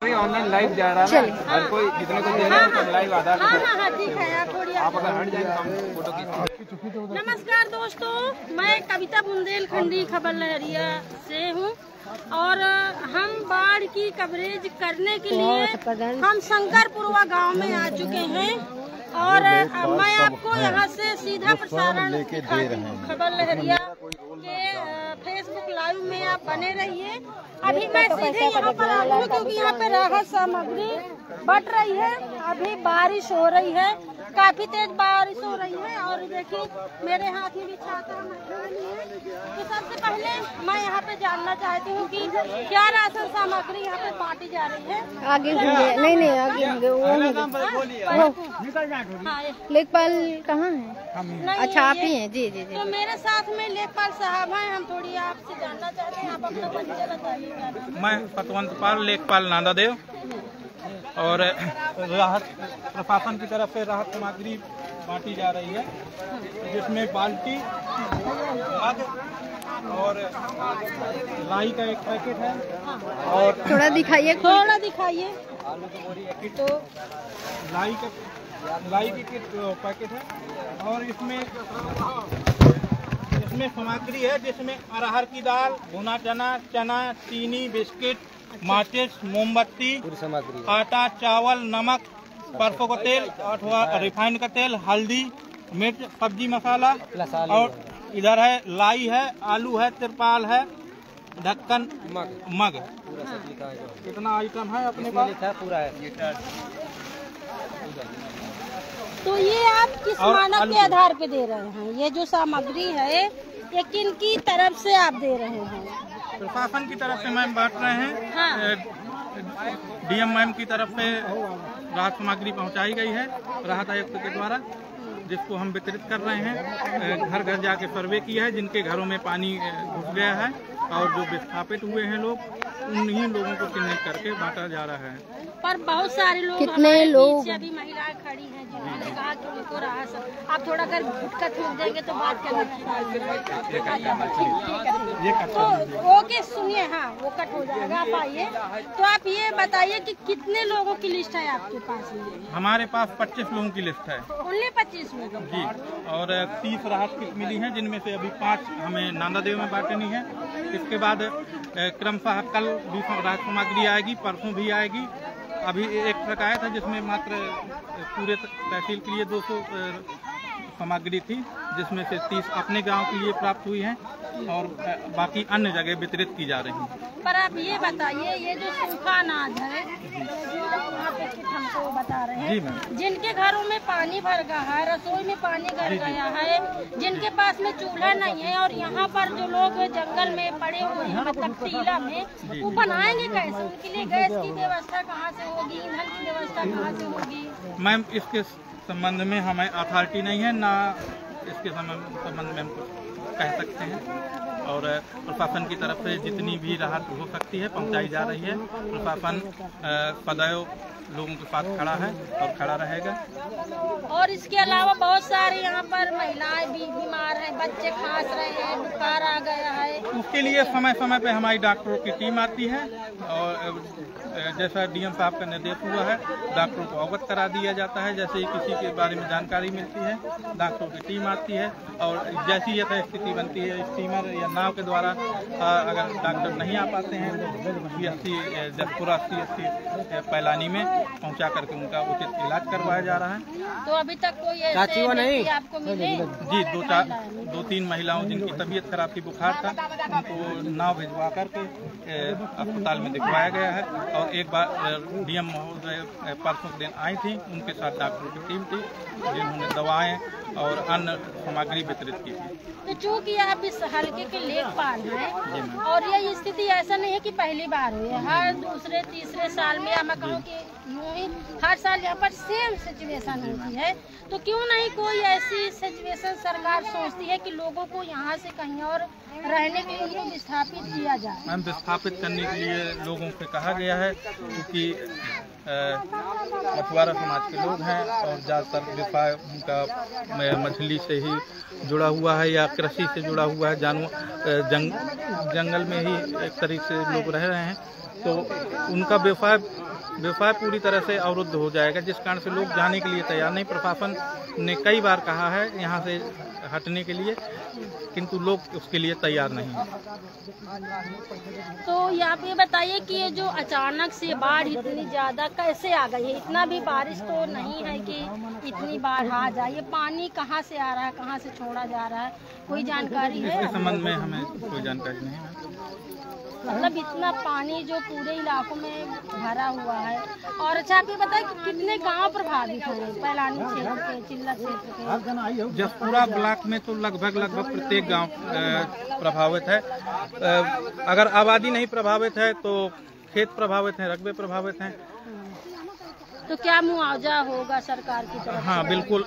Online live जा रहा है ना, हर कोई जितने को दे रहे हैं तो लाइव आधार ठीक है। आप अगर हट जाए तो हम फोटो खींचते। नमस्कार दोस्तों, मैं कविता बुंदेलखंडी खबर लहरिया से हूँ और हम बाढ़ की कवरेज करने के लिए हम शंकरपुरवा गांव में आ चुके हैं और मैं आपको यहाँ से सीधा प्रसारण खबर लहरिया के फेसबुक लाइव में आप बने रहिए। अभी मैं सीधे यहाँ पर आ हूँ क्योंकि यहाँ पे राहत सामग्री बट रही है। अभी बारिश हो रही है, काफी तेज बारिश हो रही है और देखिए मेरे हाथ में भी छाता है। तो सबसे पहले मैं यहाँ पे जानना चाहती हूँ कि क्या राशन सामग्री यहाँ पे बांटी जा रही है। आगे नहीं आगे लेखपाल कहाँ है? अच्छा आप ही हैं? जी जी जी। तो मेरे साथ में लेखपाल साहब हैं, हम थोड़ी आपसे जानना चाहते हैं, आप अपना परिचय बताइए। मैं सतवंतपाल लेखपाल नांदादेव और राहत प्रशासन की तरफ से राहत सामग्री बांटी जा रही है, जिसमें बाल्टी और लाई का एक पैकेट है और थोड़ा दिखाइए तो लाई की पैकेट है और इसमें सामग्री है जिसमें अरहर की दाल, भुना चना, चीनी, बिस्किट, माचिस, मोमबत्ती, आटा, चावल, नमक, सरसों का तेल अथवा रिफाइंड का तेल, हल्दी, मिर्च, सब्जी मसाला और इधर है लाई है, आलू है, तिरपाल है, ढक्कन, मग। कितना आइटम है अपने पास? पूरा है। तो ये आप किस मानक के आधार पे दे रहे हैं? ये जो सामग्री है ये किन की तरफ से आप दे रहे हैं? प्रशासन की तरफ से मैम बांट रहे हैं। हाँ। डीएम मैम की तरफ से राहत सामग्री पहुंचाई गई है राहत आयुक्त के द्वारा, जिसको हम वितरित कर रहे हैं। घर घर जाके सर्वे किया है जिनके घरों में पानी घुस गया है और जो विस्थापित हुए हैं लोग, उन्हीं लोगों को चिन्हित करके बांटा जा रहा है। पर बहुत सारे लोग, कितने लोग अभी महिलाएं खड़ी हैं जिन्होंने कहा कि उनको राहत, आप थोड़ा अगर घुटका थूक देंगे तो बात तो ओके सुनिए। हाँ वो कट हो जाएगा, आप आइए। तो आप ये बताइए कि कितने लोगों की लिस्ट है आपके पास में? हमारे पास 25 लोगों की लिस्ट है। ओनली 25 लोगों जी, और 30 राहत किट मिली है जिनमें से अभी 5 हमें नांदादेव में बांटनी है। इसके बाद क्रमशः कल भी राहत सामग्री आएगी, परसों भी आएगी। अभी एक ट्रक आया था जिसमें मात्र पूरे तहसील के लिए 200 सामग्री थी, जिसमें से 30 अपने गांव के लिए प्राप्त हुई हैं और बाकी अन्य जगह वितरित की जा रही हैं। पर आप ये बताइए, ये जो सूखा अनाज है यहाँ पे हमको बता रहे हैं, जिनके घरों में पानी भर गया है, रसोई में पानी भर गया है, जिनके पास में चूल्हा नहीं है और यहाँ पर जो लोग जंगल में पड़े हुए हैं, मतलब टीला में, वो बनाएंगे कैसे? उनके लिए गैस की व्यवस्था कहाँ से होगी, ईंधन की व्यवस्था कहाँ से होगी? मैम इसके संबंध में हमें अथॉरिटी नहीं है, ना इसके संबंध में हम कह सकते हैं। और प्रशासन की तरफ से जितनी भी राहत हो सकती है पहुंचाई जा रही है। प्रशासन सदैव लोगों के साथ खड़ा है और खड़ा रहेगा। और इसके अलावा बहुत सारे यहाँ पर महिलाएं भी बीमार हैं, बच्चे खांस रहे हैं, बुखार आ गया है। उसके लिए समय समय पे हमारी डॉक्टरों की टीम आती है और जैसा डीएम साहब का निर्देश हुआ है, डॉक्टरों को अवगत करा दिया जाता है। जैसे ही किसी के बारे में जानकारी मिलती है, डॉक्टरों की टीम आती है और जैसी यथा स्थिति बनती है, स्टीमर या नाव के द्वारा अगर डॉक्टर नहीं आ पाते हैं तो पूरा CSC पैलानी में पहुंचा करके उनका उचित इलाज करवाया जा रहा है। तो अभी तक कोई ऐसे नहीं आपको मिले? जी, 2-3 महिलाओं जिनकी तबीयत खराब थी, बुखार था, उनको नाव भिजवा करके अस्पताल में दिखवाया गया है। और एक बार डीएम महोदय परसों दिन आई थी, उनके साथ डॉक्टरों की टीम थी जिन्होंने दवाएं और अन्य सामग्री वितरित की थी। तो चूँकि आप इस हल्के के लेखपाल हैं और ये स्थिति ऐसा नहीं है कि पहली बार हुई है, हर दूसरे तीसरे साल में, या मैं कहूँ कि यूँ ही हर साल यहाँ पर सेम सिचुएशन होती है, तो क्यों नहीं कोई ऐसी सिचुएशन सरकार सोचती है कि लोगों को यहाँ से कहीं और रहने के लिए उनको विस्थापित किया जाए? मैम विस्थापित करने के लिए लोगों से कहा गया है, क्योंकि मछुआरा समाज के लोग हैं और ज़्यादातर व्यवसाय उनका मछली से ही जुड़ा हुआ है या कृषि से जुड़ा हुआ है। जंगल में ही एक तरीके से लोग रह रहे हैं, तो उनका व्यवसाय व्यवसाय पूरी तरह से अवरुद्ध हो जाएगा, जिस कारण से लोग जाने के लिए तैयार नहीं। प्रशासन ने कई बार कहा है यहाँ से हटने के लिए, किंतु लोग उसके लिए तैयार नहीं हैं। तो आप ये बताइए कि ये जो अचानक से बाढ़ इतनी ज्यादा कैसे आ गई है? इतना भी बारिश तो नहीं है कि इतनी बाढ़ आ जाए। ये पानी कहाँ से आ रहा है, कहाँ से छोड़ा जा रहा है, कोई जानकारी है? इसके संबंध में हमें कोई जानकारी नहीं है। मतलब इतना पानी जो पूरे इलाकों में भरा हुआ है। और अच्छा आप ये बताएं कि कितने गांव प्रभावित हुए पैलानी क्षेत्र के, चिल्ला क्षेत्र के? जसपुरा ब्लॉक में तो लगभग प्रत्येक गांव प्रभावित है। अगर आबादी नहीं प्रभावित है तो खेत प्रभावित हैं, रकबे प्रभावित हैं। तो क्या मुआवजा होगा सरकार की तरफ? हाँ बिल्कुल,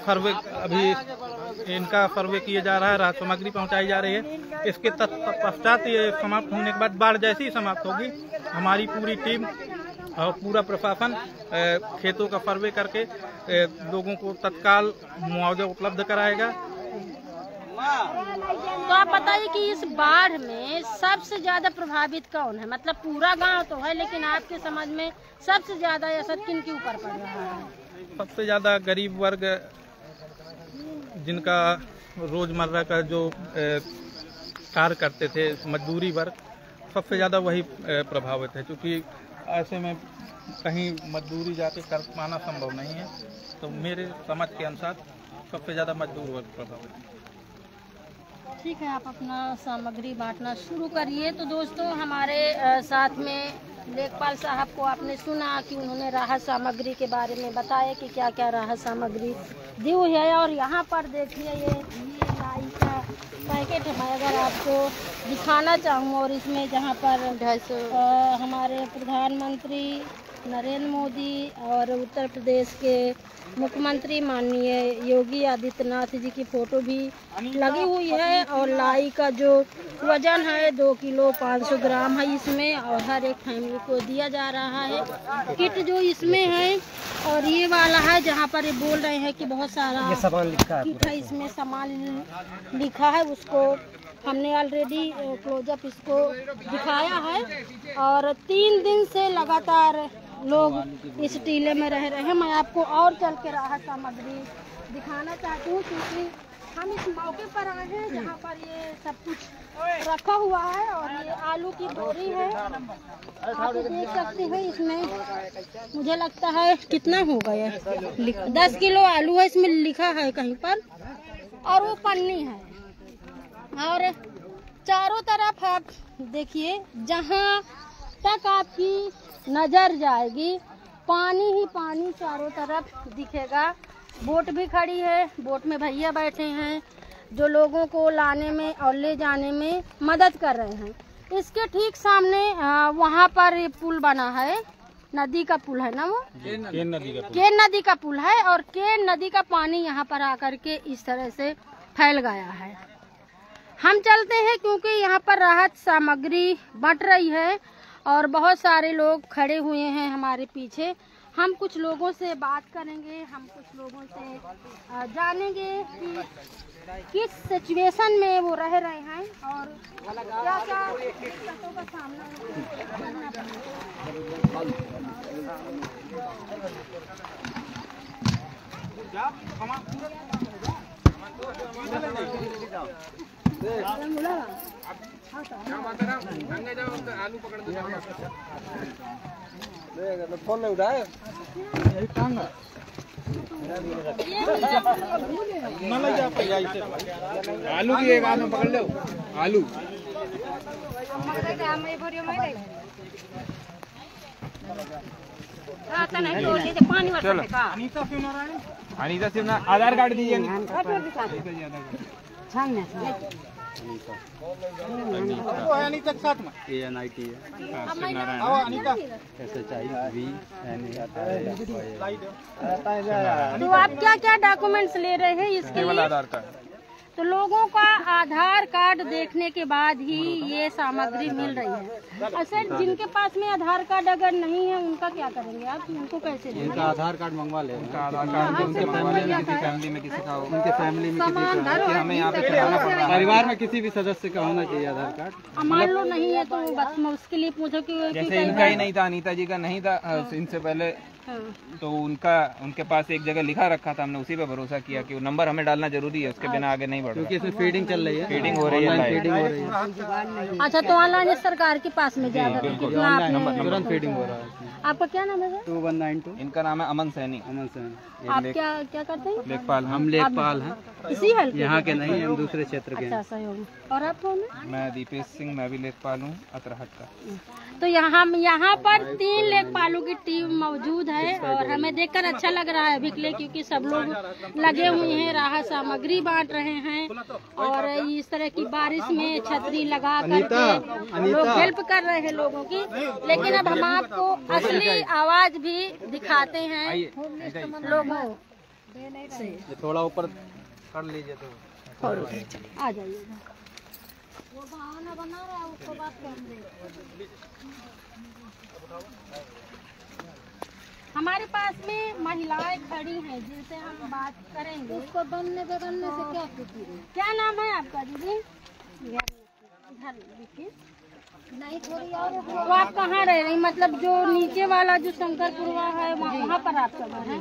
सर्वे अभी इनका सर्वे किया जा रहा है, राहत सामग्री पहुंचाई जा रही है। इसके पश्चात ये समाप्त होने के बाद, बाढ़ जैसे ही समाप्त होगी, हमारी पूरी टीम और पूरा प्रशासन खेतों का सर्वे करके लोगों को तत्काल मुआवजा उपलब्ध कराएगा। तो आप बताइए कि इस बाढ़ में सबसे ज्यादा प्रभावित कौन है? मतलब पूरा गांव तो है, लेकिन आपके समझ में सबसे ज्यादा असर किन के ऊपर पड़ रहा है? सबसे ज्यादा गरीब वर्ग, जिनका रोजमर्रा का जो कार्य करते थे, मजदूरी वर्ग, सबसे ज्यादा वही प्रभावित है। क्योंकि ऐसे में कहीं मजदूरी जाके कर पाना संभव नहीं है, तो मेरे समझ के अनुसार सबसे ज्यादा मजदूर वर्ग प्रभावित है। ठीक है, आप अपना सामग्री बांटना शुरू करिए। तो दोस्तों, हमारे साथ में लेखपाल साहब को आपने सुना कि उन्होंने राहत सामग्री के बारे में बताया कि क्या क्या राहत सामग्री दी हुई है। और यहाँ पर देखिए ये लाई का पैकेट है, मैं अगर आपको दिखाना चाहूँ। और इसमें जहाँ पर हमारे प्रधानमंत्री नरेंद्र मोदी और उत्तर प्रदेश के मुख्यमंत्री माननीय योगी आदित्यनाथ जी की फोटो भी लगी हुई है। और लाई का जो वजन है 2 किलो 500 ग्राम है इसमें, और हर एक फैमिली को दिया जा रहा है। किट जो इसमें है, और ये वाला है जहाँ पर ये बोल रहे हैं कि बहुत सारा सामान लिखा किट है, इसमें सामान लिखा है। उसको हमने ऑलरेडी क्लोजअप इसको दिखाया है। और 3 दिन से लगातार लोग इस टीले में रह रहे हैं। मैं आपको और चल के राहत सामग्री दिखाना चाहती हूँ, क्योंकि हम इस मौके पर आए हैं जहाँ पर ये सब कुछ रखा हुआ है। और ये आलू की बोरी है, आप देख सकते हैं। इसमें मुझे लगता है कितना होगा ये, 10 किलो आलू है इसमें लिखा है कहीं पर। और वो पन्नी है, और चारों तरफ आप देखिए, जहाँ तक आपकी नजर जाएगी पानी ही पानी चारों तरफ दिखेगा। बोट भी खड़ी है, बोट में भैया बैठे हैं जो लोगों को लाने में और ले जाने में मदद कर रहे हैं। इसके ठीक सामने वहाँ पर ये पुल बना है, नदी का पुल है ना, वो केन नदी का पुल है। और केन नदी का पानी यहाँ पर आकर के इस तरह से फैल गया है। हम चलते हैं, क्योंकि यहाँ पर राहत सामग्री बंट रही है और बहुत सारे लोग खड़े हुए हैं हमारे पीछे। हम कुछ लोगों से बात करेंगे, हम कुछ लोगों से जानेंगे कि किस सिचुएशन में वो रह रहे हैं और क्या क्या दिक्कतों का सामना करना आलू पकड़ दो, फोन नहीं उठाए। आलू की एक आलू पकड़ लो, आलू चलो। अनीता सिर्फ आधार कार्ड दीजिए। अनीता के साथ में ANIT तो आप क्या क्या डॉक्यूमेंट्स ले रहे हैं इसके लिए? आधार कार्ड, तो लोगों का आधार कार्ड देखने के बाद ही ये सामग्री मिल रही है। असल जिनके पास में आधार कार्ड अगर नहीं है उनका क्या करेंगे आप? उनको कैसे देंगे? उनका आधार कार्ड मंगवा ले, उनका आधार कार्ड उनके फैमिली में किसी का हो, उनके फैमिली में किसी का हो, हमें यहाँ पे चलाना पड़ता है। परिवार में किसी भी सदस्य का होना चाहिए आधार कार्ड। मान लो नहीं है तो बस उसके लिए पूछो कि जैसे इनका ही नहीं था, अनीता जी का नहीं था इनसे पहले, तो उनके पास एक जगह लिखा रखा था, हमने उसी पे भरोसा किया कि वो नंबर हमें डालना जरूरी है, उसके बिना आगे नहीं बढ़, क्योंकि इसमें फीडिंग चल रही है, फीडिंग हो रही है। अच्छा, तो ऑनलाइन सरकार के पास में ज्यादा कितना आपने तुरंत फीडिंग हो रहा है। आपका क्या नाम है? 2192। इनका नाम है अमन सैनी। अमन सैनी। आप क्या करते हैं? लेखपाल। हम लेखपाल हैं, इसी हल्के यहाँ के नहीं, हम दूसरे क्षेत्र के। अच्छा, सहयोग। और आप कौन है? मैं दीपेश सिंह, मैं भी लेखपाल हूँ अतरहट का। तो यहाँ पर 3 लेखपालों की टीम मौजूद है और हमें देखकर अच्छा लग रहा है अभी के लिए, क्योंकि सब लोग लगे हुए हैं, राहत सामग्री बांट रहे हैं और इस तरह की बारिश में छतरी लगा करके लोग हेल्प कर रहे हैं लोगों की। लेकिन अब हम आपको असली आवाज भी दिखाते हैं लोगों से। थोड़ा ऊपर कर लीजिए तो आ जाइएगा। वो बहाना बना रहा है, उसको बात कर। हमारे पास में महिलाएं खड़ी हैं जिनसे हम बात करेंगे। उसको बनने बगलने से क्या नाम है आपका दीदी? नहीं, थोड़ी और। तो आप कहाँ रह रही? मतलब जो नीचे वाला जो शंकरपुरवा है वहाँ पर आपका घर है?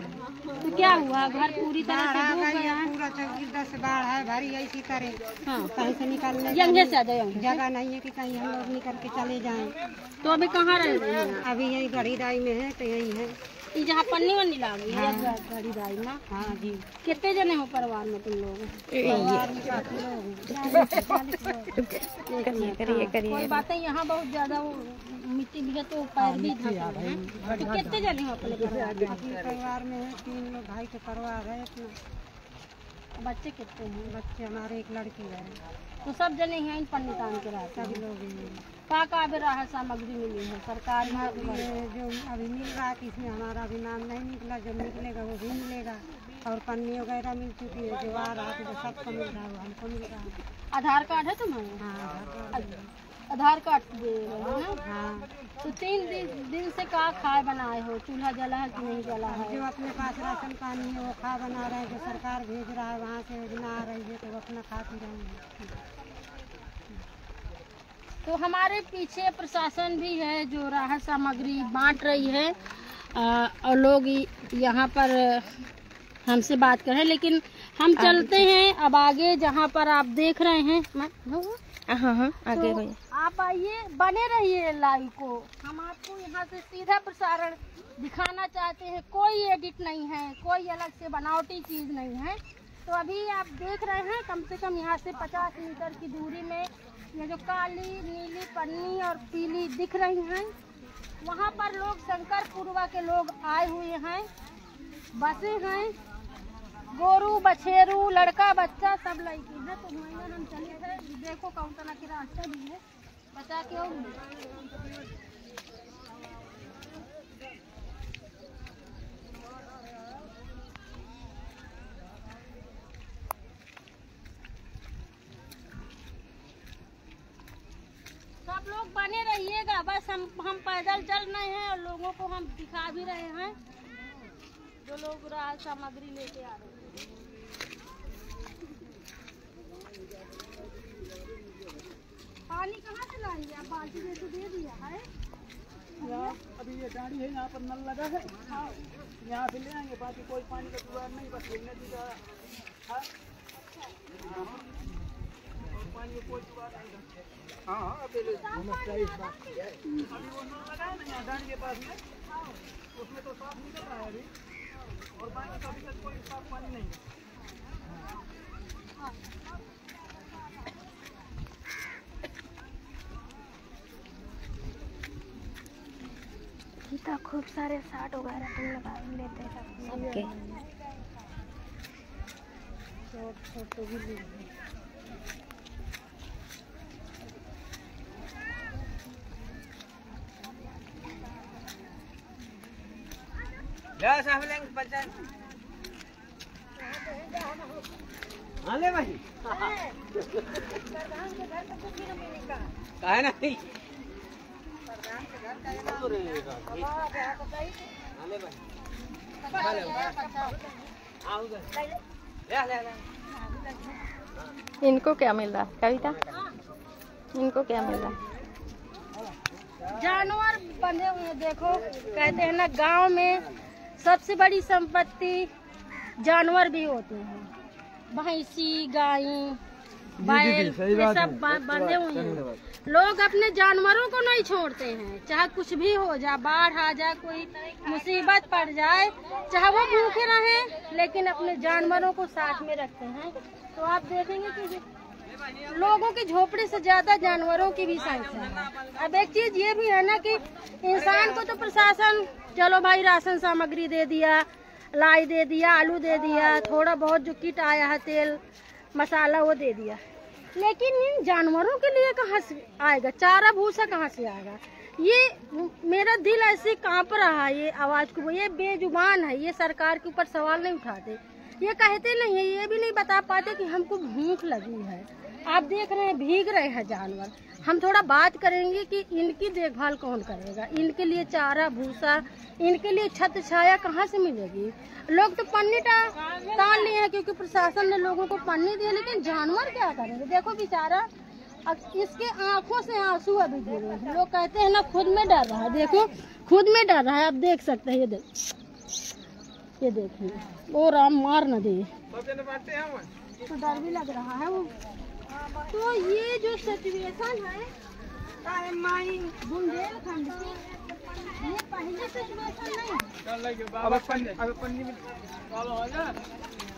तो क्या हुआ, घर पूरी तरह से डूब गया है? पूरा 10 बाढ़ है भारी, ऐसी करे। हाँ, कहीं से निकलने यंगे से आ जाए, जगह नहीं है कि कहीं हम लोग निकल के चले जाएं। तो अभी कहाँ रह रही हैं? अभी यही गढ़ीदाई में है, तो यही है। ये जहाँ पन्नी वन्नी लागी है गढ़ीदाई में। हाँ जी। कितने जने हो परिवार में तुम लोग? कोई बात नहीं, यहाँ बहुत ज्यादा वो मिट्टी भी है तो पैर भी धंसे हैं। तो कितने जने हो अपने परिवार में है? 3 लोग, भाई के परिवार है अपना। बच्चे कितने हैं? बच्चे हमारे एक लड़की है। तो सब जने यहाँ इन पन्नी तान के रहते हैं। सब लोग का भी राहत सामग्री मिली है सरकार में? जो अभी मिल रहा है कि इसमें हमारा अभी नाम नहीं निकला, जब निकलेगा वो भी मिलेगा। और पन्नी वगैरह मिल चुकी है, जो आ रहा है तो सबको मिल रहा है, वो हमको मिल रहा है। आधार कार्ड है तुम्हारे? हाँ, आधार कार्ड दे रहे हो ना? हाँ। तो 3 दिन से का खाए बनाए हो? चूल्हा जला है कि नहीं जला है? जो अपने पास राशन पानी है वो खा बना रहे हैं, जो सरकार भेज रहा है वहाँ से योजना आ रही है तो वो अपना खा पी रहे हैं। तो हमारे पीछे प्रशासन भी है जो राहत सामग्री बांट रही है और लोग यहाँ पर हमसे बात कर रहे हैं। लेकिन हम चलते हैं अब आगे, जहाँ पर आप देख रहे हैं। हाँ, आगे तो आप आइए, बने रहिए लाइव को। हम आपको यहाँ से सीधा प्रसारण दिखाना चाहते हैं, कोई एडिट नहीं है, कोई अलग से बनावटी चीज़ नहीं है। तो अभी आप देख रहे हैं कम से कम यहाँ से 50 मीटर की दूरी में ये जो काली नीली पन्नी और पीली दिख रही हैं, वहाँ पर लोग शंकरपुरवा के लोग आए हुए हैं, बसे हैं, गोरू बछेरू लड़का बच्चा सब लड़की है। तो वहीं हम चले थे, देखो कौन तरह की रास्ता भी है, बचा क्यों सब लोग बने रहिएगा। बस हम पैदल चल रहे हैं और लोगों को हम दिखा भी रहे हैं जो लोग राहत सामग्री लेके आ रहे हैं। पानी कहाँ से लाएंगे आप? बाल्टी में तो दे दिया है। अभी ये गाड़ी है, यहाँ पर नल लगा है, यहाँ से ले आएंगे। बाकी कोई पानी का जुगाड़ नहीं, बस लेने दीजिए। पानी का कोई जुगाड़ नहीं। हाँ, अभी वो नल लगा है ना यहाँ गाड़ी के पास में, उसमें तो साफ निकल रहा है अभी, और बाकी का अभी तक कोई साफ पानी नहीं है। तो खूब सारे साट वगैरह तुम लगा लेते हैं सबके। काहे नहीं इनको क्या मिल रहा कविता? इनको क्या मिल रहा? जानवर बंधे हुए हैं। देखो कहते हैं ना गांव में सबसे बड़ी संपत्ति जानवर भी होते हैं। भैंसी, गाय, बैल, ये सब बंधे हुए हैं। लोग अपने जानवरों को नहीं छोड़ते हैं, चाहे कुछ भी हो जाए, बाढ़ आ जाए, कोई मुसीबत पड़ जाए, चाहे वो भूखे रहे, लेकिन अपने जानवरों को साथ में रखते हैं। तो आप देखेंगे कि लोगों की झोपड़ी से ज्यादा जानवरों की भी संख्या है। अब एक चीज ये भी है ना कि इंसान को तो प्रशासन चलो भाई राशन सामग्री दे दिया, लाई दे दिया, आलू दे दिया, थोड़ा बहुत जो किट आया है तेल मसाला वो दे दिया, लेकिन इन जानवरों के लिए कहाँ से आएगा? चारा भूसा कहाँ से आएगा? ये मेरा दिल ऐसे कांप रहा है ये आवाज को। ये बेजुबान है, ये सरकार के ऊपर सवाल नहीं उठाते, ये कहते नहीं है, ये भी नहीं बता पाते कि हमको भूख लगी है। आप देख रहे हैं भीग रहे हैं जानवर। हम थोड़ा बात करेंगे कि इनकी देखभाल कौन करेगा, इनके लिए चारा भूसा, इनके लिए छत छाया कहाँ से मिलेगी? लोग तो पन्नी तान लिए हैं क्योंकि प्रशासन ने लोगों को पन्नी दी, लेकिन जानवर क्या करेंगे? देखो बेचारा, अब इसके आंखों से आंसू अभी गिरे हैं। लोग कहते हैं ना खुद में डर रहा है, देखो खुद में डर रहा है। आप देख सकते हैं, ये देखिए, वो राम मार न दे, तो डर भी लग रहा है वो। तो ये जो सिचुएशन है बुंदेलखंड की, ये पहले सिचुएशन नहीं।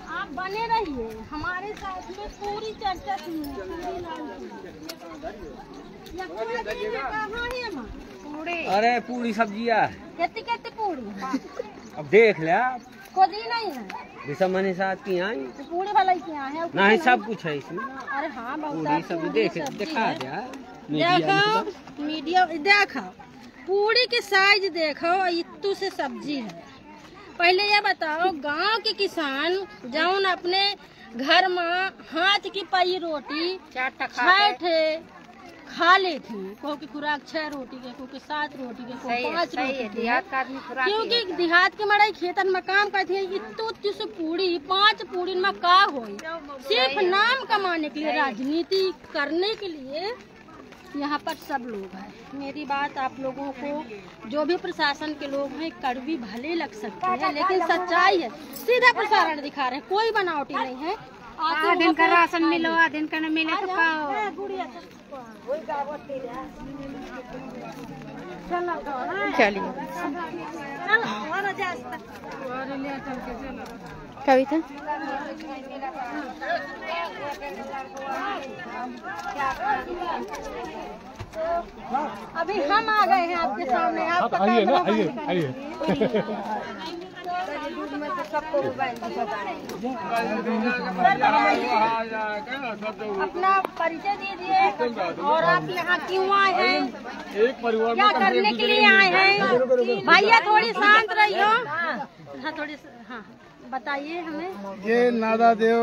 आप बने रहिए हमारे साथ में, पूरी चर्चा सुनिए। अरे पूरी सब्जियाँ कितनी पूरी अब देख लिया, खुद ही नहीं है, विषमनी साथ की आई तो पूरी वाला ही क्या है? नहीं सब कुछ है इसमें। अरे हाँ पूरी सब देख दिखा दिया, देखो मीडिया देखो, पूरी के साइज देखो, इत्तू से सब्जी है। पहले ये बताओ, गांव के किसान जौन अपने घर में हाथ की पई रोटी 6 खा ले थी, को की खुराक 6 रोटी के, को की 7 रोटी के, को 5 रोटी के, क्योंकि देहात के मड़ाई खेतन में काम करती है। इतनी से पूरी 5 पूरी में का हो, सिर्फ नाम कमाने के लिए, राजनीति करने के लिए यहाँ पर सब लोग हैं। मेरी बात आप लोगों को, जो भी प्रशासन के लोग हैं, कड़वी भले लग सकती है, लेकिन सच्चाई है, सीधा प्रसारण दिखा रहे हैं, कोई बनावटी नहीं है। आधे दिन का राशन मिलो, आधे दिन का न मिले तो चलिए कविता। अभी हम आ गए हैं आपके सामने, आप आइए ना, आइए। अपना परिचय दीजिए और आप यहाँ क्यों आए हैं, एक परिवार क्या करने के लिए आए हैं? भैया थोड़ी शांत रहिए, हाँ थोड़ी, हाँ बताइए हमें। ये नादा देव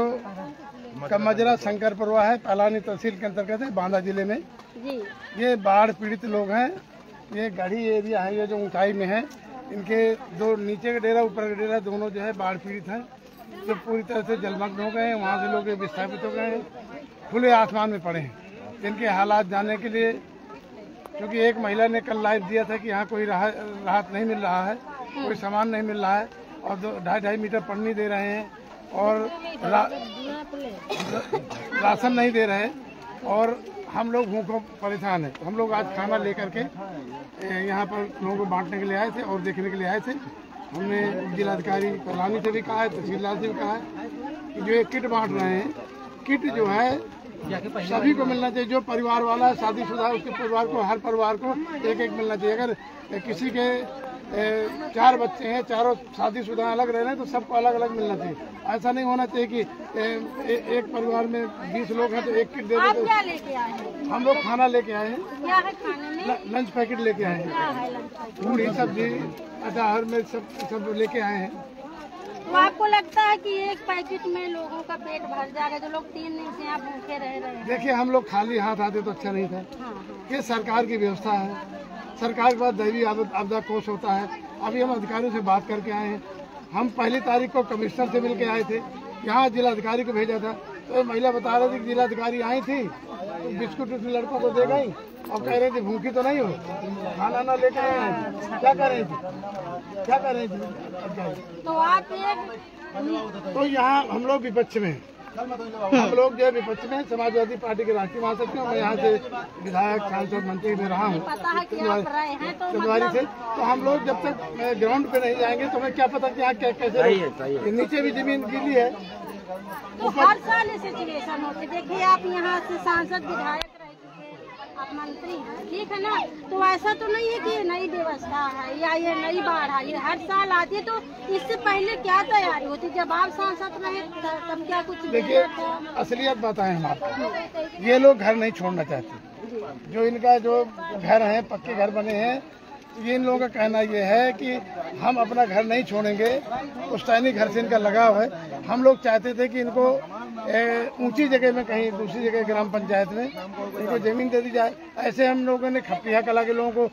का मजरा शंकरपुरवा है, पलानी तहसील के अंतर्गत है, बांदा जिले में जी। ये बाढ़ पीड़ित लोग हैं। ये गढ़ी एरिया है, ये जो ऊंचाई में है, इनके दो नीचे का डेरा ऊपर का डेरा दोनों जो है बाढ़ पीड़ित हैं, जो पूरी तरह से जलमग्न हो गए हैं। वहाँ से लोग विस्थापित हो गए हैं, खुले आसमान में पड़े हैं। इनके हालात जानने के लिए, क्योंकि एक महिला ने कल लाइव दिया था कि यहाँ कोई राहत नहीं मिल रहा है, कोई सामान नहीं मिल रहा है, और 2.5 मीटर पन्नी दे रहे हैं, और राशन नहीं दे रहे, और हम लोग भूखों परेशान हैं। हम लोग आज खाना लेकर के यहाँ पर लोगों को बांटने के लिए आए थे और देखने के लिए आए थे। हमने जिलाधिकारी पलानी से भी कहा है, तहसीलदार से भी कहा है कि जो ये किट बांट रहे हैं, किट जो है सभी को मिलना चाहिए। जो परिवार वाला है, शादीशुदा, उसके परिवार को, हर परिवार को एक मिलना चाहिए। अगर किसी के 4 बच्चे हैं, चारों शादीशुदा अलग रह रहे हैं, तो सबको अलग अलग मिलना चाहिए। ऐसा नहीं होना चाहिए कि एक परिवार में 20 लोग हैं तो एक किट दे दो। क्या लेके आए हैं? हम लोग खाना लेके आए हैं, क्या है खाने में? लंच पैकेट लेके आए हैं, पूरी सब्जी अचार में सब लेके आए हैं। तो आपको लगता है कि एक पैकेट में लोगों का पेट भर जाएगा जो लोग 3 दिन से यहाँ भूखे रह रहे हैं? देखिए, हम लोग खाली हाथ आते तो अच्छा नहीं था। ये सरकार की व्यवस्था है, सरकार के पास दैवीय आपदा कोष होता है। अभी हम अधिकारियों से बात करके आए हैं। हम पहली तारीख को कमिश्नर से मिल के आए थे, यहाँ जिलाधिकारी को भेजा था। तो महिला बता रही थी कि जिलाधिकारी आई थी, तो बिस्कुट लड़कों को दे गई और कह रही थी भूखी तो नहीं हो, खाना ना लेकर आए। क्या कर रही थी? तो आप तो यहाँ हम लोग विपक्ष में, हम लोग जो विपक्ष में समाजवादी पार्टी के राष्ट्रीय महासचिव हूँ। मैं यहाँ से विधायक, सांसद, मंत्री में रहा हूँ चंदवारी से। तो हम लोग जब तक ग्राउंड पे नहीं जाएंगे तो हमें क्या पता कि यहाँ कैसे, नीचे भी जमीन गीली है। तो हर साल ये सिचुएशन होती। देखिए, आप यहाँ से सांसद, विधायक रह चुके, आप मंत्री हैं, ठीक है ना? तो ऐसा तो नहीं है कि ये नई व्यवस्था है या ये नई बाढ़ है, ये हर साल आती है। तो इससे पहले क्या तैयारी होती? जब आप सांसद रहे तब क्या कुछ? देखिए, असलियत बताएं हम आपको, ये लोग घर नहीं छोड़ना चाहते। जो इनका जो घर है, पक्के घर बने हैं, ये इन लोगों का कहना ये है कि हम अपना घर नहीं छोड़ेंगे। पुश्तैनी घर से इनका लगाव है। हम लोग चाहते थे कि इनको ऊंची जगह में, कहीं दूसरी जगह ग्राम पंचायत में इनको जमीन दे दी जाए। ऐसे हम लोगों ने खप्पिया कला के लोगों को,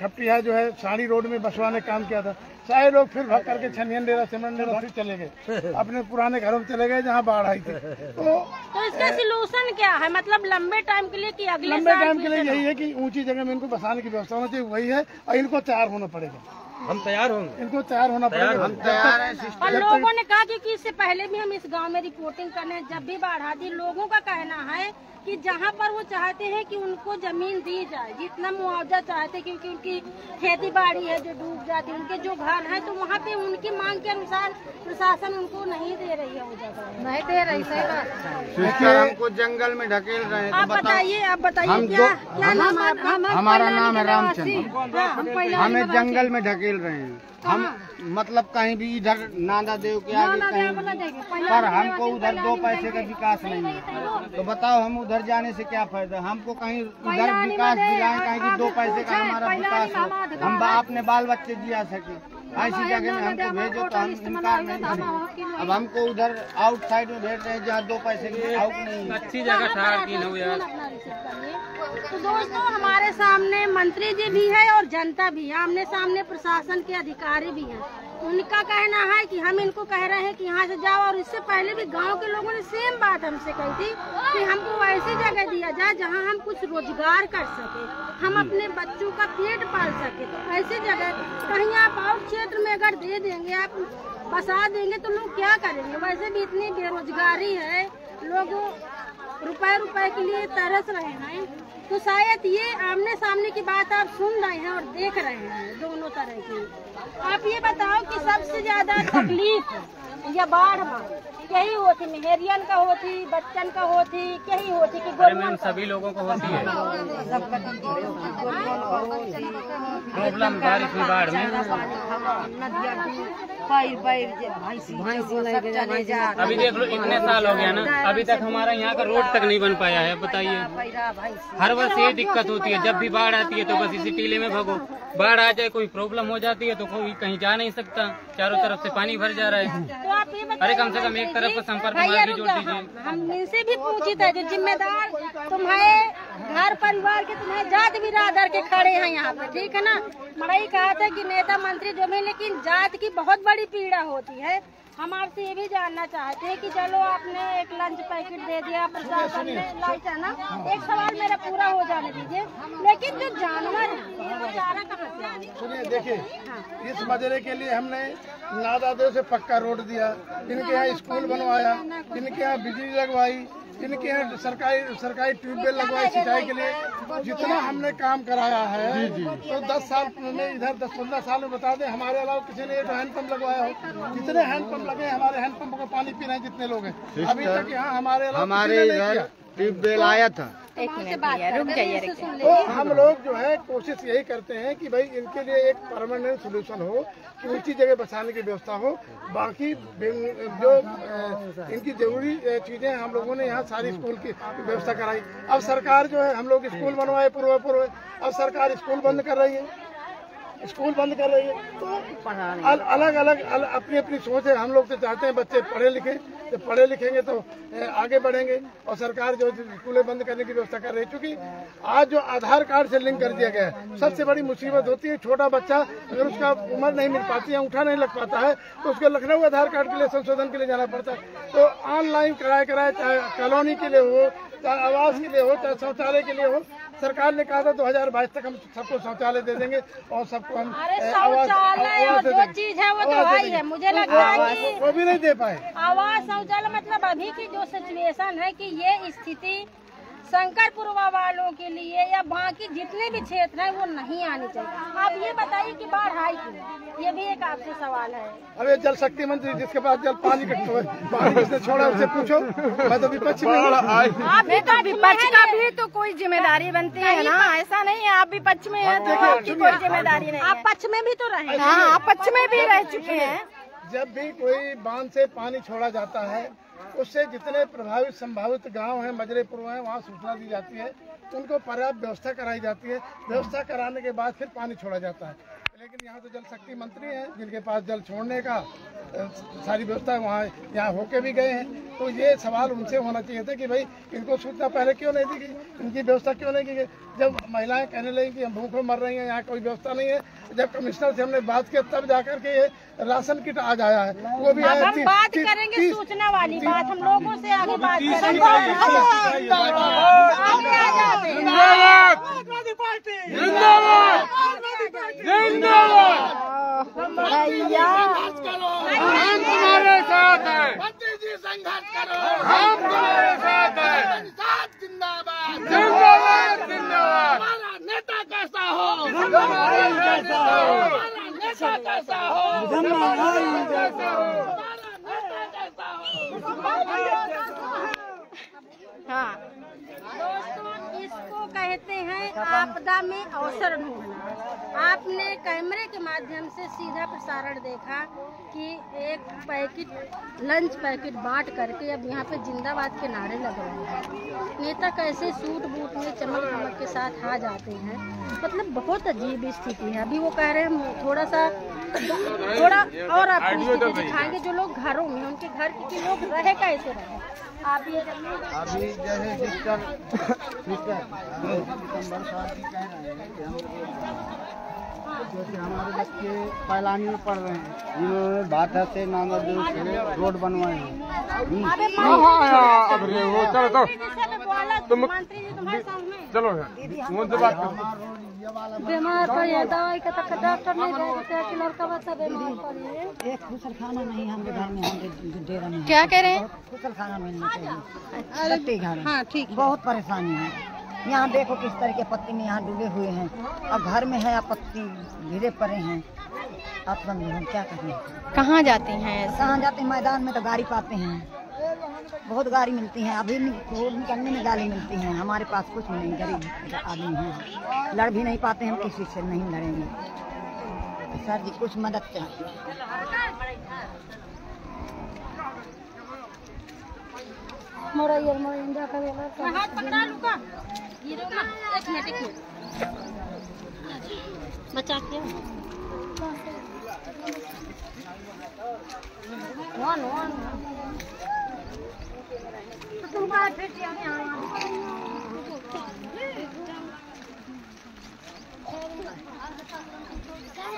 खप्पिया जो है साड़ी रोड में बसवाने का काम किया था। सारे लोग फिर भाग करके छनियन डेरा, सिमरन डेरा फिर चले गए, अपने पुराने घरों में चले गए जहाँ बाढ़ आई थी। तो इसका सोल्यूशन क्या है? मतलब लंबे टाइम के लिए कि अगले लंबे टाइम के लिए यही है कि ऊंची जगह में इनको बसाने की व्यवस्था होनी चाहिए, वही है। और इनको तैयार होना पड़ेगा। हम तैयार होंगे, इनको तैयार होना पड़ेगा। हम तैयार हैं। और लोगों ने कहा, क्योंकि इससे पहले भी हम इस गांव में रिपोर्टिंग करने, जब भी बाढ़ आती, लोगों का कहना है कि जहां पर वो चाहते हैं कि उनको जमीन दी जाए, जितना मुआवजा चाहते, क्योंकि उनकी खेती बाड़ी है जो डूब जाती है, उनके जो घर है, तो वहाँ पे उनकी मांग के अनुसार प्रशासन उनको नहीं दे रही है, वो जगह नहीं दे रही। सही बात। हमको जंगल में ढकेल रहे हैं। आप बताइए क्या नाम है? हमारा नाम है रामचंद्र। हमें जंगल में ढकेल रहे हैं। हम मतलब कहीं भी इधर नादा देव के आगे कहीं, पर हमको उधर 2 पैसे का विकास नहीं है। तो बताओ, हम उधर जाने से क्या फायदा? हमको कहीं उधर विकास दिलाएं, कहीं कि 2 पैसे का हमारा विकास हो, हम अपने बाल बच्चे जिया सके। ऐसी जगह में हमको भेजो तो हम इनकार नहीं करेंगे। अब हमको उधर आउटसाइड में भेज रहे हैं जहाँ 2 पैसे की आउट नहीं। अच्छी जगह था। तो दोस्तों, हमारे सामने मंत्री जी भी है और जनता भी है, आमने सामने प्रशासन के अधिकारी भी हैं। उनका कहना है कि हम इनको कह रहे हैं कि यहाँ से जाओ। और इससे पहले भी गांव के लोगों ने सेम बात हमसे कही थी कि हमको ऐसी जगह दिया जाए जहाँ हम कुछ रोजगार कर सके, हम अपने बच्चों का पेट पाल सके। तो ऐसी जगह कहीं आप आउट क्षेत्र में अगर दे देंगे, आप बसा देंगे, तो लोग क्या करेंगे? वैसे भी इतनी बेरोजगारी है, लोग रुपए के लिए तरस रहे हैं। तो शायद ये आमने सामने की बात आप सुन रहे हैं और देख रहे हैं दोनों तरह की। आप ये बताओ कि सबसे ज्यादा तकलीफ या बाढ़ में यही होती, मेहरियन का होती, बच्चन का होती, यही होती कि मैम सभी लोगों को होती है प्रॉब्लम बारिश में, बाढ़ में। अभी देख लो, इतने साल हो गया ना, अभी तक हमारा यहाँ का रोड तक नहीं बन पाया है। बताइए, हर वर्ष ये दिक्कत होती है। जब भी बाढ़ आती है तो बस इसी टीले में भगो। बाढ़ आ जाए, कोई प्रॉब्लम हो जाती है तो कोई कहीं जा नहीं सकता, चारों तरफ से पानी भर जा रहा है। तो आप ये अरे कम से कम एक तरफ का संपर्क मार्ग भी जोड़ दीजिए। हम इनसे भी पूछे थे, जो जिम्मेदार तुम्हारे घर परिवार के, तुम्हें जात बिरादर के खड़े हैं यहाँ पे, ठीक है ना? मड़ई कहा था कि नेता मंत्री जो भी, लेकिन जात की बहुत बड़ी पीड़ा होती है। हम आपसे ये भी जानना चाहते हैं कि चलो आपने एक लंच पैकेट दे दिया, प्रशासन ने लाइट है ना, एक सवाल मेरा पूरा हो जाने दीजिए, लेकिन जो जानवर है वो चारा कहाँ से? सुनिए, देखिए, इस मजरे के लिए हमने नादादेव से पक्का रोड दिया, इनके यहाँ स्कूल बनवाया, इनके यहाँ बिजली लगवाई, इनके यहाँ सरकारी ट्यूबवेल लगवाई सिंचाई के लिए। जितना हमने काम कराया है तो 10 साल में, इधर 10-15 साल में बता दें, हमारे अलावा किसी ने एक हैंडपंप लगवाया हो। जितने हैंडपंप लगे, हमारे हैंडपंप को पानी पी रहे हैं जितने लोग हैं। अभी तक यहाँ हमारे अलावा ट्यूबवेल आया था। एक मिनट भैया, रुक जाइए। तो हम लोग जो है कोशिश यही करते हैं कि भाई इनके लिए एक परमानेंट सोल्यूशन हो, कि ऊंची जगह बसाने की व्यवस्था हो। बाकी जो इनकी जरूरी चीजें हम लोगों ने यहाँ सारी स्कूल की व्यवस्था कराई। अब सरकार जो है, हम लोग स्कूल बनवाए पूर्व, अब सरकार स्कूल बंद कर रही है। स्कूल बंद कर रही है। तो अलग अलग अपनी अपनी सोच है। हम लोग तो चाहते हैं बच्चे पढ़े लिखे, तो पढ़े लिखेंगे तो आगे बढ़ेंगे। और सरकार जो स्कूलें बंद करने की व्यवस्था कर रही है, क्योंकि आज जो आधार कार्ड से लिंक कर दिया गया है, सबसे बड़ी मुसीबत होती है। छोटा बच्चा अगर उसका उम्र नहीं मिल पाती है, अंगूठा नहीं लग पाता है, तो उसको लखनऊ आधार कार्ड के लिए संशोधन के लिए जाना पड़ता है। तो ऑनलाइन कराए चाहे कॉलोनी के लिए हो, चाहे आवास के लिए हो, चाहे शौचालय के लिए हो, सरकार ने कहा था 2022 तक हम सबको शौचालय दे देंगे और सबको हम शौचालय और जो चीज है वो तो है। मुझे लगता है कि वो भी नहीं दे पाए। आवास शौचालय मतलब अभी की जो सिचुएशन है कि ये स्थिति शंकरपुरवा वालों के लिए या बाकी जितने भी क्षेत्र हैं वो नहीं आनी चाहिए। आप ये बताइए कि बाढ़ आई क्यों, ये भी एक आपसे सवाल है। अब ये जल शक्ति मंत्री जिसके पास जल पानी पानी किसने छोड़ा उससे पूछो। मैं तो विपक्ष में आपने तो विपक्ष का भी तो कोई जिम्मेदारी बनती है ना, ऐसा नहीं है आप विपक्ष में है तो आपकी कोई जिम्मेदारी नहीं। आप पक्ष में भी तो रहे। हाँ, आप पक्ष में भी रह चुके हैं। जब भी कोई बांध से पानी छोड़ा जाता है, उससे जितने प्रभावित संभावित गांव हैं, मजरेपुर हैं, वहाँ सूचना दी जाती है, उनको पर्याप्त व्यवस्था कराई जाती है। व्यवस्था कराने के बाद फिर पानी छोड़ा जाता है। लेकिन यहाँ तो जल शक्ति मंत्री हैं जिनके पास जल छोड़ने का सारी व्यवस्था वहाँ यहाँ होके भी गए हैं। तो ये सवाल उनसे होना चाहिए था कि भाई इनको सूचना पहले क्यों नहीं दी गई, इनकी व्यवस्था क्यों नहीं की गई। जब महिलाएं कहने लगी कि हम भूखों मर रही हैं, यहाँ कोई व्यवस्था नहीं है, जब कमिश्नर से हमने बात की तब जाकर के ये राशन किट आज आया है। वो भी अब हम बात करेंगे सूचना वाली बात, हम लोगों से आगे बात करेंगे। भैया हम तुम्हारे साथ हैं, मंत्री जी संघर्ष करो, हम तुम्हारे साथ हैं, जिंदाबाद जिंदाबाद जिंदाबाद। हमारा नेता कैसा हो, हमारा नेता कैसा हो, हमारा नेता कैसा हो, हमारा नेता कैसा हो। हाँ, दोस्तों इसको कहते हैं आपदा में अवसर ढूंढना। आपने कैमरे के माध्यम से सीधा प्रसारण देखा कि एक पैकेट लंच पैकेट बांट करके अब यहाँ पे जिंदाबाद के नारे लग रहे हैं। नेता कैसे सूट बूट में चमक धमक के साथ आ जाते हैं, मतलब बहुत अजीब स्थिति है। अभी वो कह रहे हैं थोड़ा और आपको स्थिति दिखाएंगे जो लोग घरों में, उनके घर के लोग रहे कैसे रहे। आप ये अभी जैसे सिस्टर जैसे हमारे बच्चे पहलानी में पढ़ रहे हैं, इन्होंने भाटा से नांगरदेव से रोड बनवाए हैं। चलो मुझसे बात करो। बीमार पड़े दवाई का तक डॉक्टर नहीं देते हैं कि लड़का बच्चा बीमार पड़े। एक कुशल खाना नहीं हमारे घर में, हम दे रहे हैं। क्या कह रहे हैं? कुशल खाना मिलना चाहिए घर। हाँ ठीक, बहुत परेशानी है। यहाँ देखो किस तरह के पत्ती में यहाँ डूबे हुए हैं, अब घर में है पत्ती गिरे पड़े हैं। आप समझे हम क्या करें। कहाँ जाते हैं? कहाँ जाते हैं? मैदान में तो गाड़ी पाते हैं, बहुत गाड़ी मिलती है। अभी रोड निकलने में गाड़ी मिलती है। हमारे पास कुछ नहीं, गरीब आदमी हैं, लड़ भी नहीं पाते। हम किसी से नहीं लड़ेंगे। सर जी कुछ मदद चाहिए। हाथ पकड़ा लूँगा, गिरो ना। एक मिनट बचा के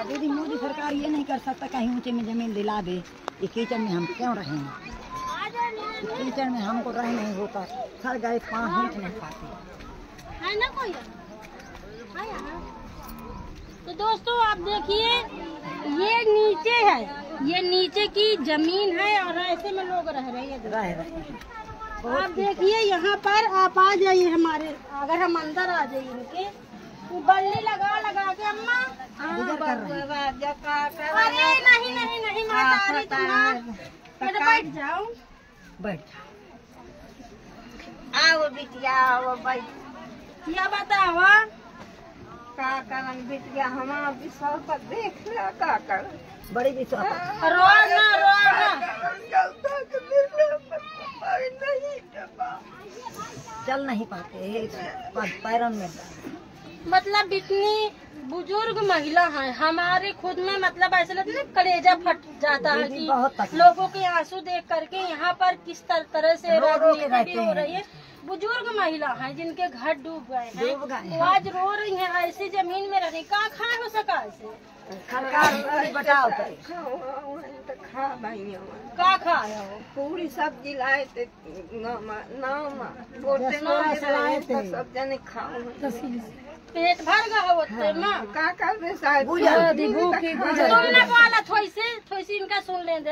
दीदी मोदी सरकार ये नहीं कर सकता कहीं ऊंचे में जमीन दिला दे। ये कीचड़ में हम क्यों रहेंगे? कीचड़ में हमको रह नहीं होता। सर गए 5 मिनट नहीं पाते है ना कोई। तो दोस्तों आप देखिए ये नीचे है, ये नीचे की जमीन है और ऐसे में लोग रह रहे हैं। आप देखिए यहाँ पर आप आ जाइए हमारे, अगर हम अंदर आ जाइए इनके तो बल्ली लगा के अम्मा। अरे नहीं नहीं नहीं बैठ जाओ, बैठ आओ बिटिया आओ बैठ। क्या बताओ का करन बिटिया, हमारा विश्वास पर देख लिया का कर। बड़ी विश्वास रोना चल नहीं पाते पैरों में। मतलब इतनी बुजुर्ग महिला हैं, हमारे खुद में मतलब ऐसा लगता है कलेजा फट जाता है कि लोगों के आंसू देख करके यहाँ पर किस तरह से राजनीति हो रही है। बुजुर्ग महिला हैं जिनके घर डूब गए हैं, वो आज रो रही हैं ऐसी जमीन में रहने का खाए हो सका ऐसे बताओ का खाया हो? पूरी सब्जी लाए थे, सब जने खाओ, पेट भर गया होते माँ का कर दे शायद तुमने बोला थोड़ी इनका सुन ले दे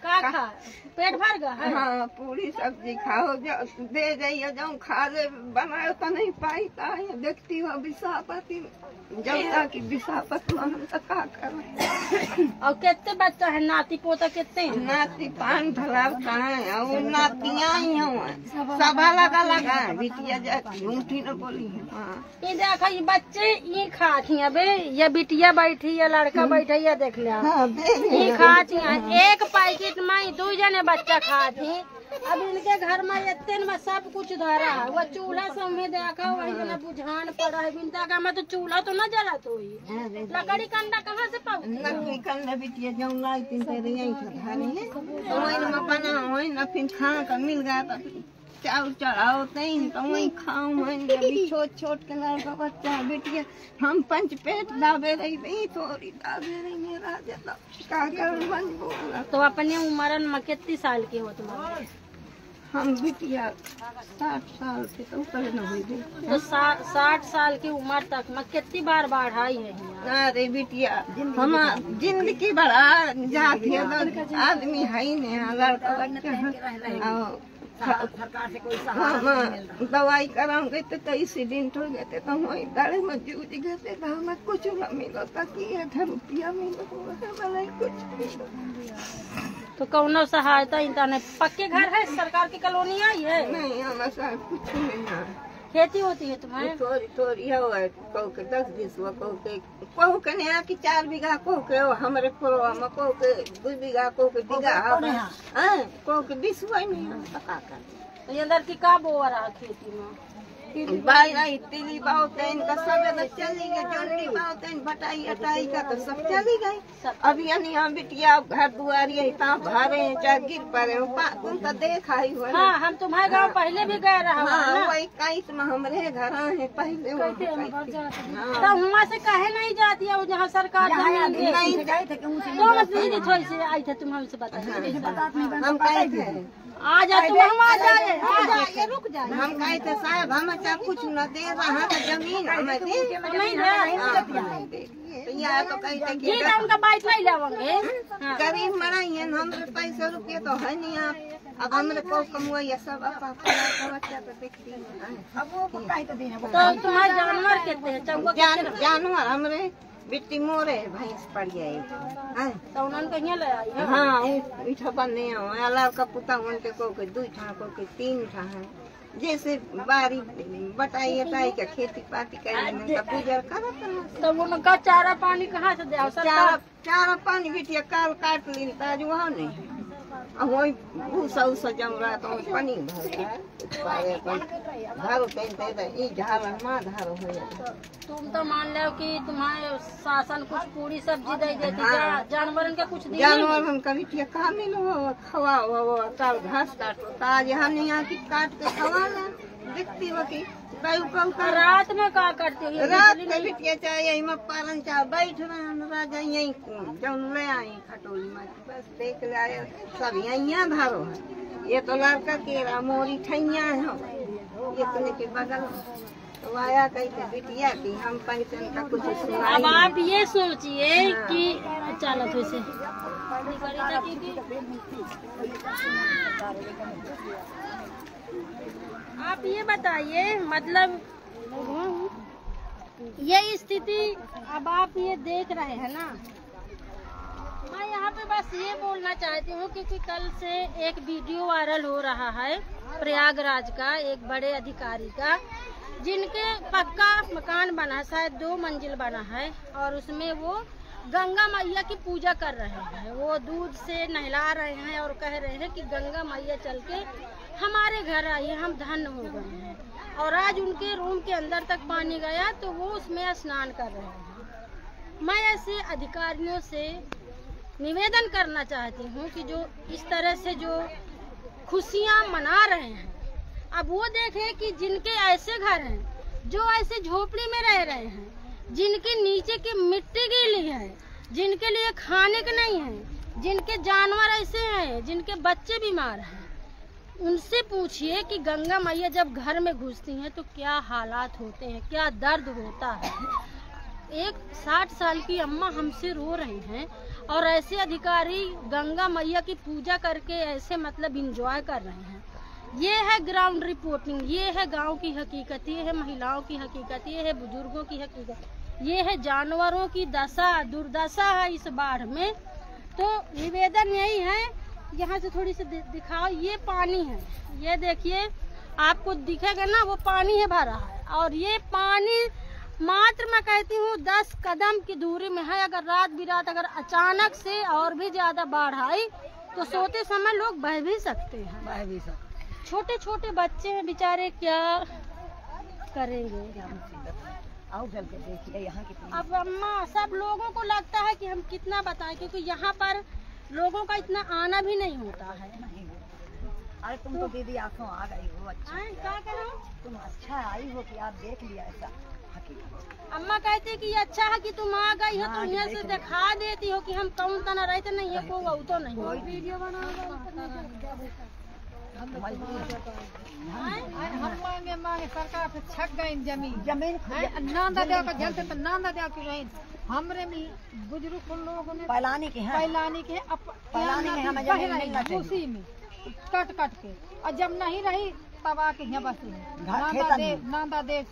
का खा पेट भर गया है। हाँ पूरी सब्जी खाओ, दे जाइए जाऊँ खा ले, बनाओ तो नहीं पाई देखती हूँ विशापति जनता की विशापत हम तो का करें। और कितने बच्चा है नाती पोता कितने हैं? नाती 5 ढलावता है और नातियाँ ही हैं, सब अलग अलग है, बिटिया जाती ऊँटी न बोली है। हाँ ये देखो ये बच्चे ये खाती है बे, या बिटिया बैठी या लड़का बैठे या देख लिया ये खाती है। एक पैकेट में 2 जने बच्चा खाती। अब इनके घर में इतने में सब कुछ धरा है, वो चूल्हा सब में देखा वही जना बुझान पड़ा है। बिनता का मैं तो चूल्हा तो न जला तो लकड़ी कंडा कहाँ से पाऊँ? लकड़ी कंडा बिटिया जाऊँ लाई 3 यही धरे तो वही में बना वही न फिर खा कर मिल गया तो चावल चढ़ाओ तीन तो वही खाऊं। छोट छोट के लड़का बच्चा बिटिया हम 5 पेट दाबे रही थोड़ी दाबे रही मेरा का कर बोला। तो अपने उम्र में कितनी साल के हो तुम्हारे? हम बिटिया 60 साल के तो ऊपर न हुई तो 60 साल की उम्र तक में कितनी बार बाढ़ आई है? अरे बिटिया हम जिंदगी बढ़ा जाती है, आदमी है ही नहीं, लड़का बच्चा सरकार से कोई सहारा दवाई कराऊं गए तो 23 दिन हो गए थे, तो वही दाड़े में जूझ गए थे, तो हमें कुछ न मिलो ताकि 1000 रुपया मिलो कुछ। तो कौनो सहायता इंसान पक्के घर है? सरकार की कॉलोनी आई है? नहीं हमारे कुछ नहीं है। खेती होती है तुम्हारे? थोड़ी थोड़ी है, कहू के 10-20 कहू के नहीं कि 4 बीघा कहू के हमारे पुरवा में कहू के 2 बीघा कहू के बीघा कहू के 20 नहीं है। तो ये अंदर की का बोआ रहा खेती में? बाई तिली बहुत है इनका सब चली गई, जोड़ी बहुत है बटाई अटाई का तो सब चली गई। अभी यहाँ बिटिया घर दुआरी इतना भरे हैं चाहे गिर पड़े तुम तो देखा ही हो। हाँ हम तुम्हारे गाँव पहले भी गए रहा। हाँ वही 21 में हमारे घर है पहले। तो वहाँ से कहे नहीं जाती है जहाँ सरकार नहीं थोड़ी सी आई थे तुम हमसे बता हम कहे थे आ जाए तुम हम आ जाए रुक जाए। हम कहे थे साहब हम अच्छा कुछ न दे रहा है जमीन हमें दे यहाँ तो कही थे उनका बाइक नहीं लेंगे। गरीब मराई है हमारे पैसे रुपये तो है नहीं। आप अब हमारे को कमुआ सब बच्चा तो देखती तो तुम्हारे जानवर कितने हैं? जानवर हमारे बिट्टी मोरे भैंस पड़ जाए तो उन्होंने कहीं ले आई है। हाँ इठा बने लड़का पुता उनके को 2 ठा को 3 ठा है। जैसे बारी बटाई अटाई का खेती पाती करने सब गुजर करत। तो उनका चारा पानी कहाँ से दे? चारा पानी बिटिया काल काट ली ताज वहाँ नहीं वही भूसा उसा जम रहा तो पानी तुम तो मान लो कि तुम्हारे शासन कुछ पूरी सब्जी दे देती। जानवर के कुछ जानवर का बिटिया कहा मिलो खवा काल घास काटो ताज हम यहाँ की काट के खवा देखती हो कि रात में क्या करती हो? रात में बिटिया चाहे यही में पालन चाह बैठ रहे राजा यही जौन ले आई खटोली में बस देख ले आए सब यहाँ धारो है। ये तो लड़का केरा मोरी ठैया है इतने के बगल तो आया कहते बिटिया की हम पंचन का कुछ सुना। अब आप ये सोचिए कि चलो वैसे आप ये बताइए मतलब ये स्थिति अब आप ये देख रहे हैं ना। मैं यहाँ पे बस ये बोलना चाहती हूँ क्योंकि कल से एक वीडियो वायरल हो रहा है प्रयागराज का एक बड़े अधिकारी का जिनके पक्का मकान बना शायद 2 मंजिल बना है और उसमें वो गंगा मैया की पूजा कर रहे हैं। वो दूध से नहला रहे हैं और कह रहे हैं कि गंगा मैया चल के हमारे घर आई है, हम धन्य हो गए हैं। और आज उनके रूम के अंदर तक पानी गया तो वो उसमें स्नान कर रहे हैं। मैं ऐसे अधिकारियों से निवेदन करना चाहती हूँ कि जो इस तरह से जो खुशियाँ मना रहे हैं, अब वो देखें कि जिनके ऐसे घर हैं जो ऐसे झोपड़ी में रह रहे हैं, जिनके नीचे की मिट्टी गीली है, जिनके लिए खाने के नहीं है, जिनके जानवर ऐसे हैं, जिनके बच्चे बीमार हैं, उनसे पूछिए कि गंगा मैया जब घर में घुसती हैं तो क्या हालात होते हैं, क्या दर्द होता है। एक 60 साल की अम्मा हमसे रो रही हैं और ऐसे अधिकारी गंगा मैया की पूजा करके ऐसे मतलब इंजॉय कर रहे हैं। ये है ग्राउंड रिपोर्टिंग, ये है गांव की हकीकत, ये है महिलाओं की हकीकत, ये है बुजुर्गों की हकीकत, ये है जानवरों की दशा, दुर्दशा है इस बाढ़ में। तो निवेदन यही है, यहाँ से थोड़ी सी दिखाओ, ये पानी है, ये देखिए आपको दिखेगा ना, वो पानी है भरा है और ये पानी मात्र मैं कहती हूँ 10 कदम की दूरी में है। अगर रात बिरात अगर अचानक से और भी ज्यादा बाढ़ आई तो सोते समय लोग बह भी सकते हैं। छोटे छोटे बच्चे हैं बेचारे, क्या करेंगे। आओ चल के देखिए यहाँ कितनी। अब अम्मा सब लोगों को लगता है कि हम कितना बताएं, क्योंकि यहाँ पर लोगों का इतना आना भी नहीं होता है। अरे तुम तो दीदी आंखों आ गई हो, अच्छा क्या करो, तुम अच्छा आई हो कि आप देख लिया ऐसा। अम्मा कहते कि ये अच्छा है कि तुम आ गई हो, तुम यहाँ से दिखा देती हो कि हम कौन तना रहते नहीं है, को वो तो नहीं वीडियो बना। हम मांगे सरकार से छक गई जमीन नांदा देव का जलते तो नांदा देव की रही हमरे में बुजुर्ग लोगों ने पैलानी के हमें उसी में कट के, और जब नहीं रही तब आके यहाँ बसी नांदा देव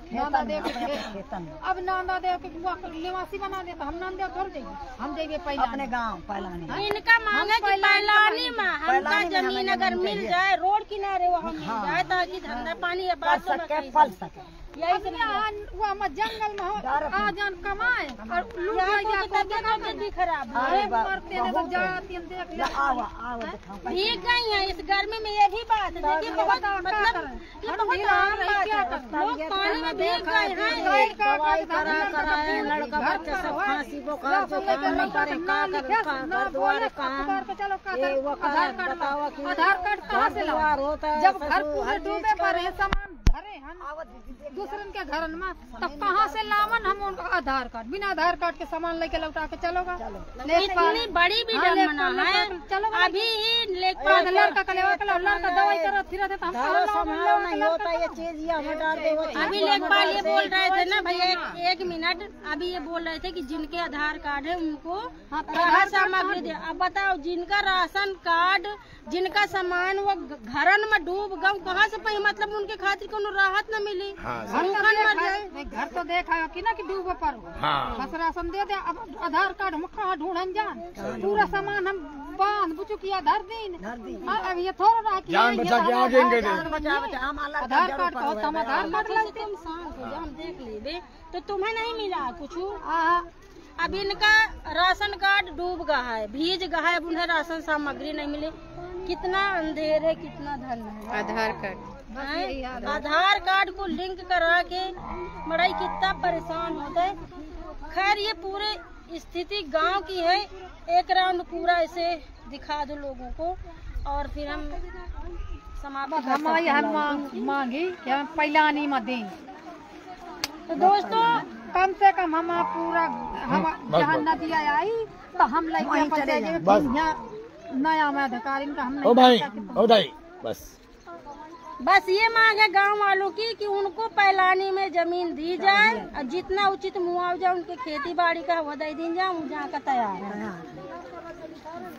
अब नांदा देव के निवासी बना दे तो हम नांदा देव थोड़ देंगे, हम देंगे अपने गाँव पैलानी। इनका मांग है कि पैलानी में हमका जमीन अगर मिल जाए, रोड किनारे वो हम मिल जाए ताकि धंधा पानी फल सके। वो जंगल में हो आ जान कमाए और तबियत भी खराब भीग गई है इस गर्मी में। ये भी बात है, देखिए बहुत मतलब ये बहुत आम बात है, लोग पानी में भीग गए हैं। लड़का बच्चा सब खांसी बुखार आधार कार्ड कहाँ से लाओ, जब घर पूरे डूबे पर है सामान धरे हम दूसरन के घर में, तब कहाँ से लावन हम उनका आधार कार्ड, बिना आधार कार्ड के सामान लेके लौटा के चलोगा। इतनी बड़ी भी है, अभी ही लड़का लड़का दवाई करो फिर नहीं होता ये चीज, अभी लेखपाल ये बोल रहे थे ना भैया, एक मिनट, अभी ये बोल रहे थे कि जिनके आधार कार्ड है उनको राहत सामग्री दे। अब बताओ जिनका राशन कार्ड, जिनका सामान वो घरन में डूब गए, कहाँ से पाई, मतलब उनके खातिर कोनो राहत न मिली। घर तो देखा कि ना कि डूबे पर बस राशन दे दे। अब आधार कार्ड हम कहाँ ढूंढन जान, पूरा सामान हम बांध बुचू किया धर दिन। अब ये थोड़ा रहा कि आधार कार्ड को हम आधार कार्ड लगते हम देख लेबे तो तुम्हें नहीं मिला कुछ। अब इनका राशन कार्ड डूब गया है, भीज गया है, अब उन्हें राशन सामग्री नहीं मिली। कितना अंधेर है, कितना धन है। आधार कार्ड को लिंक करा के बड़ा कितना परेशान होता है। खैर ये पूरे स्थिति गांव की है, एक राउंड पूरा ऐसे दिखा दो लोगों को और फिर हम समाप्त। हमारी मांगी कि हम पैलानी में दें, तो दोस्तों कम से कम हम पूरा हम जहाँ नदिया आई तो हम लेके नया में अधिकारी का हम बस ये मांग है गांव वालों की कि उनको पैलानी में जमीन दी जाए और जितना उचित मुआवजा उनके खेती बाड़ी का वो दे दी जाए, जहाँ का तैयार है।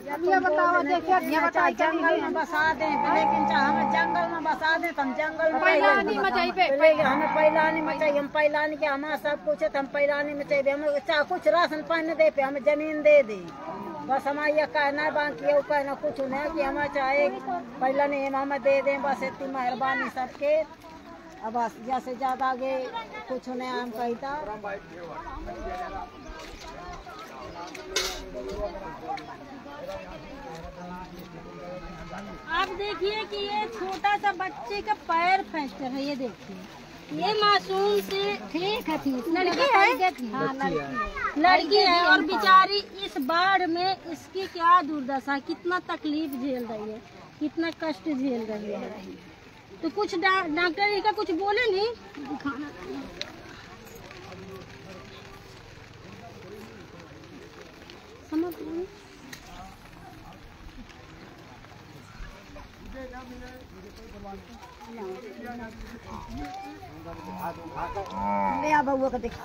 ये बताओ जंगल में बसा दें, लेकिन हमें जंगल में बसा दें तो हम जंगल में पैलानी में चाहिए, हमें पैलानी में चाहिए। हम पैलानी के हमारा सब कुछ है तो हम पैलानी में चाहिए। हमें चाहे कुछ राशन पानी दे पे हमें जमीन दे दे, बस हमारा ये कहना बाकी है, कहना कुछ नहीं कि हमें चाहे पैलानी हमें दे दें, बस इतनी मेहरबानी सबके। अब बस जैसे ज्यादा आगे कुछ नहीं हम कहता। आप देखिए कि ये छोटा सा बच्चे का पैर फ्रैक्चर है, ये देखिए ये मासूम से ठीक है, ठीक लड़की है, हाँ लड़की है और बेचारी इस बाढ़ में इसकी क्या दुर्दशा, कितना तकलीफ झेल रही है, कितना कष्ट झेल रही है। तो कुछ डॉक्टर इनका कुछ बोले नहीं, दिखाना समझ बउआ का देखा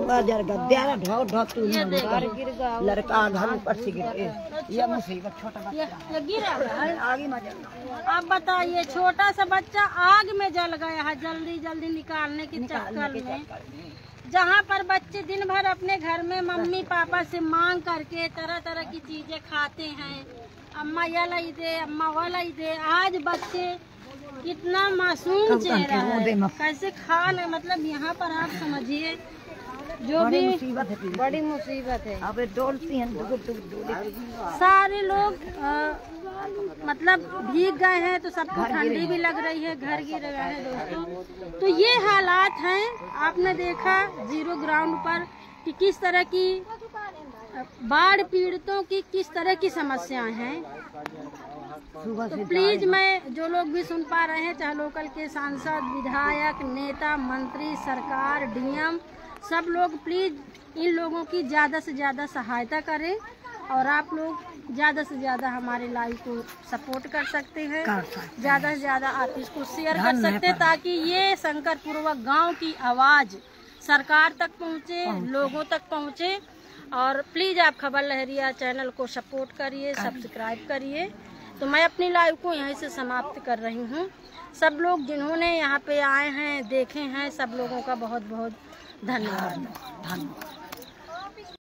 बाजार गद्यारा ढो ढो तू लड़का घर ऊपर से गिर गया। ये मुसीबत छोटा बच्चा ये गिरा आगे मजा। आप बताइए, छोटा सा बच्चा आग में जल गया है जल्दी जल्दी निकालने के चक्कर में। जहाँ पर बच्चे दिन भर अपने घर में मम्मी पापा से मांग करके तरह तरह की चीजें खाते हैं, अम्मा ये लाई दे, अम्मा वो लाई दे, आज बच्चे कितना मासूम चेहरा है, कैसे खाना, मतलब यहाँ पर आप समझिए जो भी बड़ी मुसीबत है। अब डोलती हैं सारे लोग मतलब भीग गए हैं, तो सबको ठंडी भी लग रही है, घर गिर गए हैं दोस्तों। तो ये हालात हैं, आपने देखा जीरो ग्राउंड पर कि किस तरह की बाढ़ पीड़ितों की किस तरह की समस्याएं हैं। तो प्लीज मैं जो लोग भी सुन पा रहे हैं, चाहे लोकल के सांसद, विधायक, नेता, मंत्री, सरकार, डीएम, सब लोग प्लीज इन लोगों की ज़्यादा से ज़्यादा सहायता करें और आप लोग ज़्यादा से ज़्यादा हमारे लाइव को सपोर्ट कर सकते हैं, ज़्यादा से ज़्यादा आप इसको शेयर कर सकते हैं ताकि ये शंकरपुरवा गांव की आवाज़ सरकार तक पहुंचे, लोगों तक पहुंचे। और प्लीज़ आप खबर लहरिया चैनल को सपोर्ट करिए, सब्सक्राइब करिए। तो मैं अपनी लाइव को यहीं से समाप्त कर रही हूँ। सब लोग जिन्होंने यहाँ पे आए हैं, देखे हैं, सब लोगों का बहुत बहुत धन्यवाद।